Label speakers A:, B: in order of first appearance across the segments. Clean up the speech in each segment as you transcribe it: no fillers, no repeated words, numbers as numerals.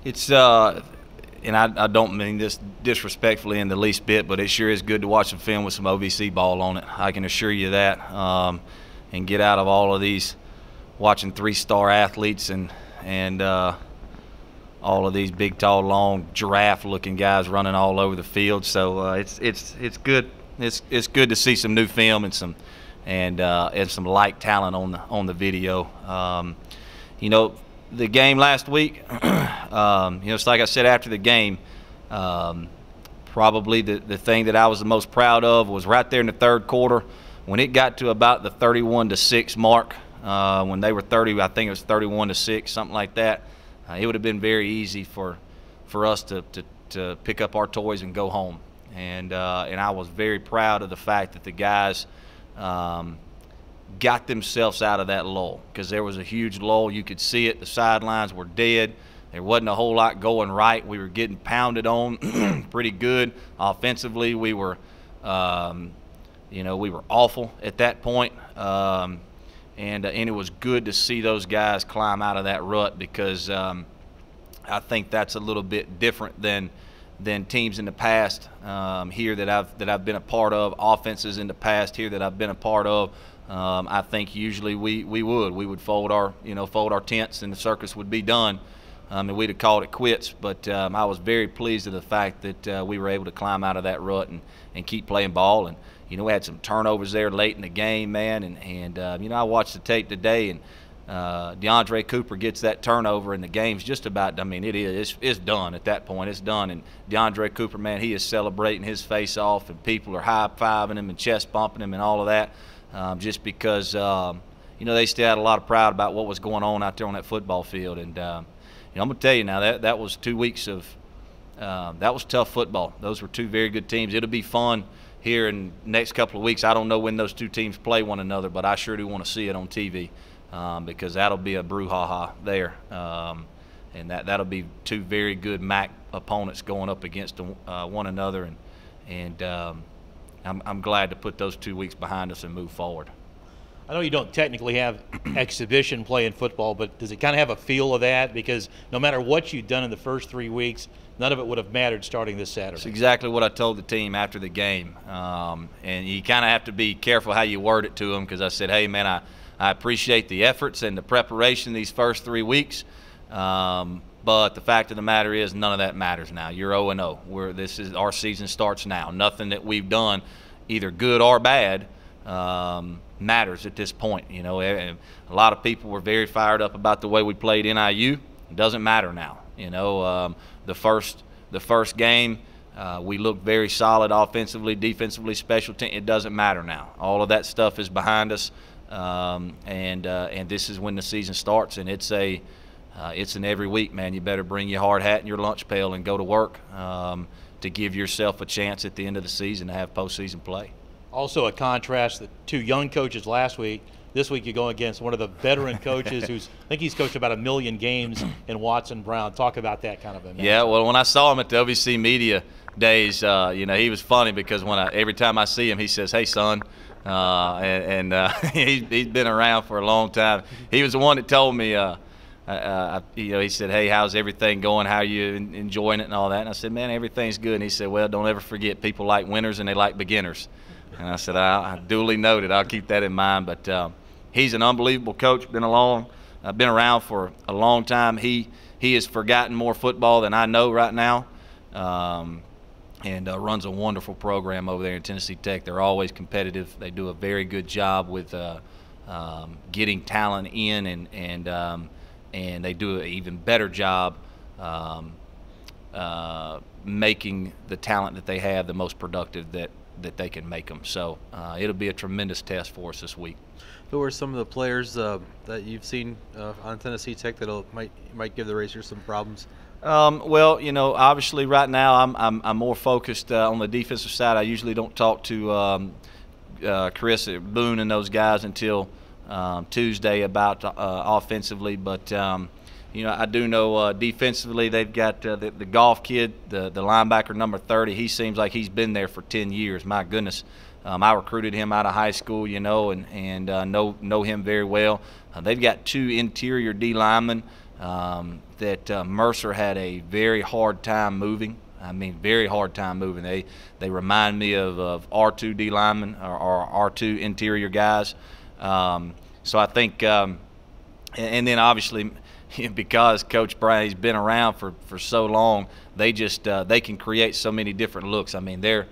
A: It's and I don't mean this disrespectfully in the least bit, but it sure is good to watch some film with some OVC ball on it. I can assure you that. And get out of all of these watching three-star athletes and all of these big, tall, long, giraffe-looking guys running all over the field. So it's good. It's good to see some new film and some light talent on the video. You know, the game last week. You know, it's like I said after the game. Probably the thing that I was the most proud of was right there in the third quarter when it got to about the 31-6 mark. When they were 30, I think it was 31-6, something like that. It would have been very easy for us to pick up our toys and go home. And I was very proud of the fact that the guys got themselves out of that lull, because there was a huge lull. You could see it. The sidelines were dead. There wasn't a whole lot going right. We were getting pounded on pretty good. Offensively, we were, you know, we were awful at that point. And it was good to see those guys climb out of that rut, because I think that's a little bit different than teams in the past here that I've been a part of, offenses in the past here that I've been a part of. I think usually we would fold our tents and the circus would be done, and we'd have called it quits. But I was very pleased with the fact that we were able to climb out of that rut and keep playing ball. And you know, we had some turnovers there late in the game, man, and you know, I watched the tape today, and DeAndre Cooper gets that turnover, and the game's just about, I mean, it's done at that point. It's done. And DeAndre Cooper, man, he is celebrating his face off, and people are high-fiving him and chest bumping him and all of that, just because, you know, they still had a lot of pride about what was going on out there on that football field. And, you know, I'm going to tell you now, that was 2 weeks of that was tough football. Those were two very good teams. It'll be fun here in the next couple of weeks. I don't know when those two teams play one another, but I sure do want to see it on TV. Because that'll be a brouhaha there, and that'll be two very good MAC opponents going up against one another, and I'm glad to put those 2 weeks behind us and move forward.
B: I know you don't technically have exhibition play in football, but does it kind of have a feel of that? Because no matter what you've done in the first 3 weeks, none of it would have mattered starting this Saturday.
A: That's exactly what I told the team after the game, and you kind of have to be careful how you word it to them, because I said, hey, man, I appreciate the efforts and the preparation these first 3 weeks, but the fact of the matter is none of that matters now. You're 0-0. Our season starts now. Nothing that we've done, either good or bad, matters at this point. You know, a lot of people were very fired up about the way we played NIU. It doesn't matter now. You know, the first game, we looked very solid offensively, defensively, special team. It doesn't matter now. All of that stuff is behind us. And this is when the season starts, and it's an every week, man. You better bring your hard hat and your lunch pail and go to work to give yourself a chance at the end of the season to have postseason play.
B: Also, a contrast: the two young coaches last week. This week you go against one of the veteran coaches I think he's coached about 1 million games in Watson Brown. Talk about that kind of a match.
A: Yeah, well, when I saw him at the OVC Media Days, you know, he was funny, because every time I see him, he says, "Hey, son." He's been around for a long time. He was the one that told me, you know, he said, "Hey, how's everything going? How are you enjoying it and all that?" And I said, "Man, everything's good." And he said, "Well, don't ever forget, people like winners and they like beginners." And I said, I duly noted. I'll keep that in mind. But he's an unbelievable coach. Been around for a long time. He has forgotten more football than I know right now. And runs a wonderful program over there in Tennessee Tech. They're always competitive. They do a very good job with getting talent in, and they do an even better job making the talent that they have the most productive that they can make them. So it'll be a tremendous test for us this week.
C: Who are some of the players that you've seen on Tennessee Tech that might give the Racers some problems?
A: Well, you know, obviously right now I'm more focused on the defensive side. I usually don't talk to Chris Boone and those guys until Tuesday about offensively, but you know, I do know defensively they've got the golf kid, the linebacker number 30. He seems like he's been there for 10 years. My goodness. I recruited him out of high school, you know, and know him very well. They've got two interior D linemen. that Mercer had a very hard time moving. I mean, very hard time moving. They remind me of R2 D linemen or R2 interior guys. So I think, and then obviously because Coach Bryan's been around for so long, they just they can create so many different looks. I mean, their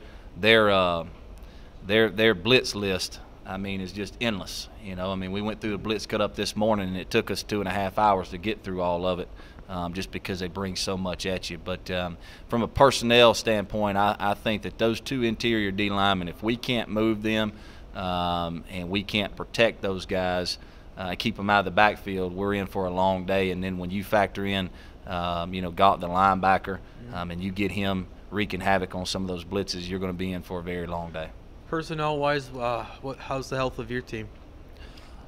A: blitz list, I mean, is just endless. You know, I mean, we went through the blitz cut up this morning, and it took us 2.5 hours to get through all of it. Just because they bring so much at you. But from a personnel standpoint, I think that those two interior D linemen, if we can't move them and we can't protect those guys, keep them out of the backfield, we're in for a long day. And then when you factor in, you know, Galt, the linebacker, and you get him wreaking havoc on some of those blitzes, you're going to be in for a very long day.
C: Personnel-wise, how's the health of your team?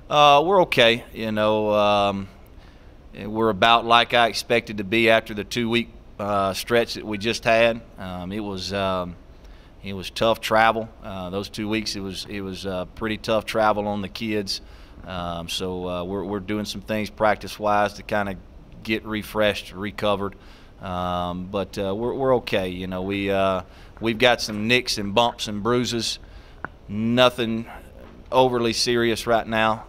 A: We're okay. You know, we're about like I expected to be after the 2-week stretch that we just had. It was tough travel. Those 2 weeks, it was pretty tough travel on the kids. So we're doing some things practice-wise to kind of get refreshed, recovered. But we're okay. You know, we've got some nicks and bumps and bruises. Nothing overly serious right now.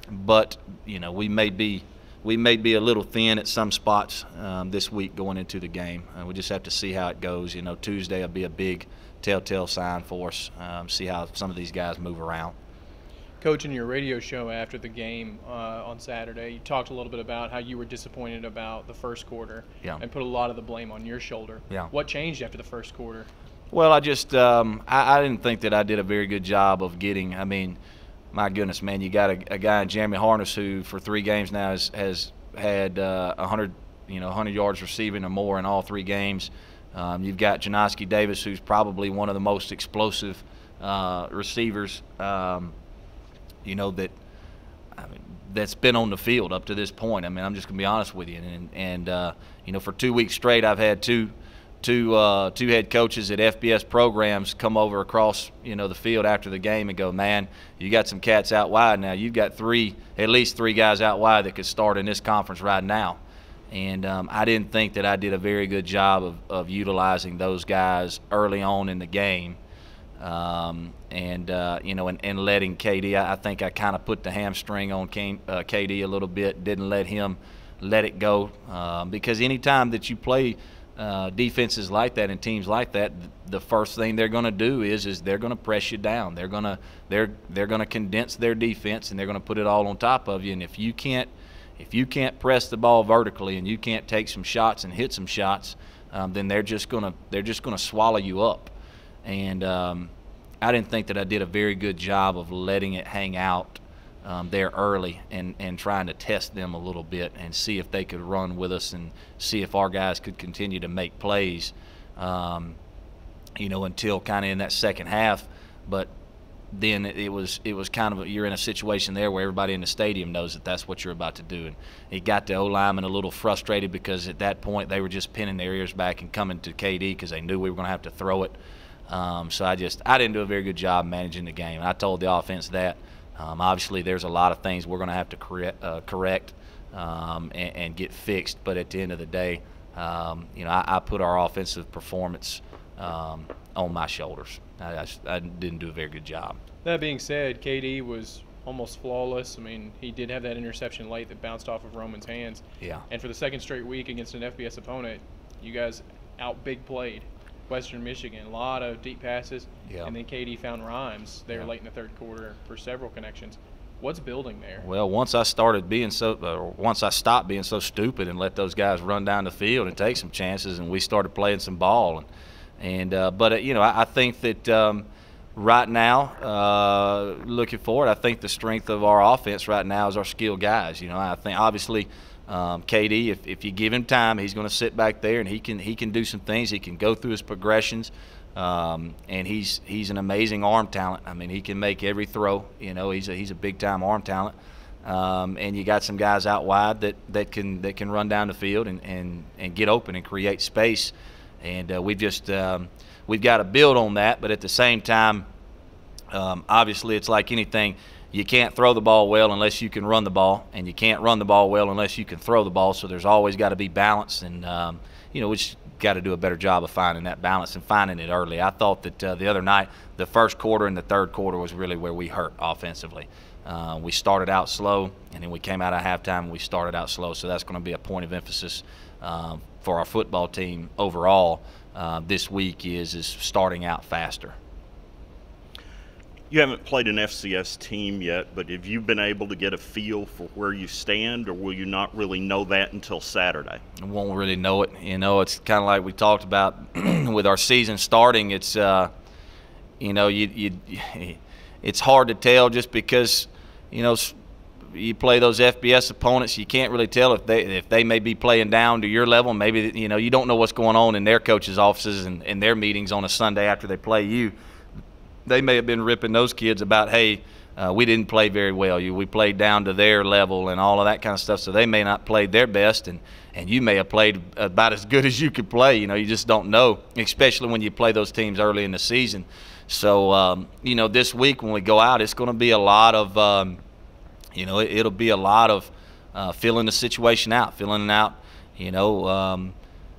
A: But you know, we may be a little thin at some spots this week going into the game. We just have to see how it goes. You know, Tuesday will be a big telltale sign for us. See how some of these guys move around.
D: Coach, in your radio show after the game on Saturday, you talked a little bit about how you were disappointed about the first quarter and put a lot of the blame on your shoulder. What changed after the first quarter?
A: Well, I just I didn't think that I did a very good job of getting – I mean, my goodness, man, you got a guy in Jeremy Harness who for 3 games now has had 100 yards receiving or more in all 3 games. You've got Janoski Davis, who's probably one of the most explosive receivers you know, that's been on the field up to this point. I mean, I'm just gonna be honest with you. And you know, for 2 weeks straight, I've had two head coaches at FBS programs come over across, you know, the field after the game and go, man, you got some cats out wide now. You've got at least three guys out wide that could start in this conference right now. And I didn't think that I did a very good job of utilizing those guys early on in the game. You know, and letting KD, I think I kind of put the hamstring on KD a little bit, didn't let him let it go, because anytime that you play defenses like that and teams like that, the first thing they're going to do is they're going to press you down. They're going to condense their defense, and they're going to put it all on top of you. And if you can't press the ball vertically and you can't take some shots and hit some shots, then they're just going to swallow you up. And I didn't think that I did a very good job of letting it hang out there early and trying to test them a little bit and see if they could run with us and see if our guys could continue to make plays, you know, until kind of in that second half. But then it was kind of you're in a situation there where everybody in the stadium knows that that's what you're about to do. And it got the O-linemen a little frustrated because at that point they were just pinning their ears back and coming to KD because they knew we were going to have to throw it. So I didn't do a very good job managing the game. I told the offense that. Obviously, there's a lot of things we're going to have to correct and get fixed. But at the end of the day, you know, I put our offensive performance on my shoulders. I didn't do a very good job.
D: That being said, KD was almost flawless. I mean, he did have that interception late that bounced off of Roman's hands.
A: Yeah.
D: And for the second straight week against an FBS opponent, you guys out-big played Western Michigan. A lot of deep passes. Yeah. And then KD found rhymes there late in the third quarter for several connections. What's building there?
A: Well, once I stopped being so stupid and let those guys run down the field and take some chances, and we started playing some ball. But you know, I think that right now, looking forward, I think the strength of our offense right now is our skilled guys. You know, I think obviously KD, if you give him time, he's going to sit back there and he can do some things. He can go through his progressions. And he's an amazing arm talent. I mean, he can make every throw. You know, he's a big time arm talent. And you got some guys out wide that can run down the field and get open and create space. And we've got to build on that. But at the same time, obviously, it's like anything. you can't throw the ball well unless you can run the ball, and you can't run the ball well unless you can throw the ball. So there's always got to be balance, and we just got to do a better job of finding that balance and finding it early. I thought that the other night, the first quarter and the third quarter was really where we hurt offensively. We started out slow, and then we came out at halftime and we started out slow. So that's going to be a point of emphasis for our football team overall this week is starting out faster.
E: You haven't played an FCS team yet, but have you been able to get a feel for where you stand, or will you not really know that until Saturday?
A: I won't really know it. It's kind of like we talked about with our season starting. It's it's hard to tell just because you play those FBS opponents. You can't really tell if they may be playing down to your level. Maybe you don't know what's going on in their coaches' offices and their meetings on a Sunday after they play you. They may have been ripping those kids about, hey, we didn't play very well. We played down to their level and all of that kind of stuff. So they may not play their best, and you may have played about as good as you could play. You just don't know, especially when you play those teams early in the season. So, this week when we go out, it's going to be a lot of, it'll be a lot of filling the situation out, and like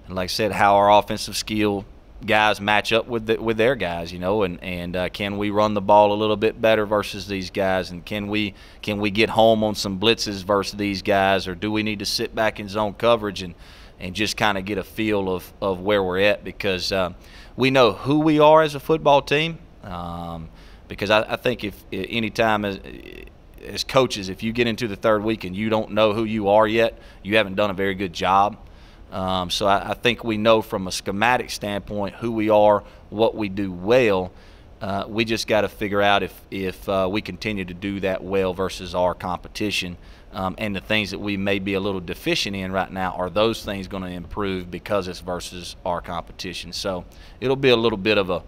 A: I said, how our offensive skill guys match up with their guys, and can we run the ball a little bit better versus these guys, and can we get home on some blitzes versus these guys, or do we need to sit back in zone coverage and just kind of get a feel of where we're at, because we know who we are as a football team, because I think if any time as coaches, if you get into the third week and you don't know who you are yet, you haven't done a very good job. So I think we know from a schematic standpoint who we are, what we do well. We just got to figure out if we continue to do that well versus our competition, and the things that we may be a little deficient in right now, are those things going to improve because it's versus our competition. So it'll be a little bit of a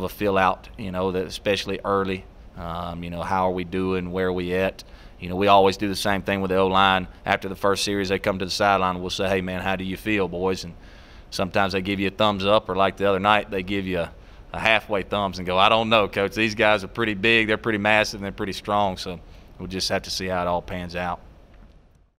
A: fill out, that especially early. How are we doing? Where are we at? We always do the same thing with the O-line. After the first series, they come to the sideline and we'll say, hey, man, how do you feel, boys? And sometimes they give you a thumbs up, or like the other night, they give you a halfway thumbs and go, I don't know, Coach. These guys are pretty big. They're pretty massive, and they're pretty strong. So we'll just have to see how it all pans out.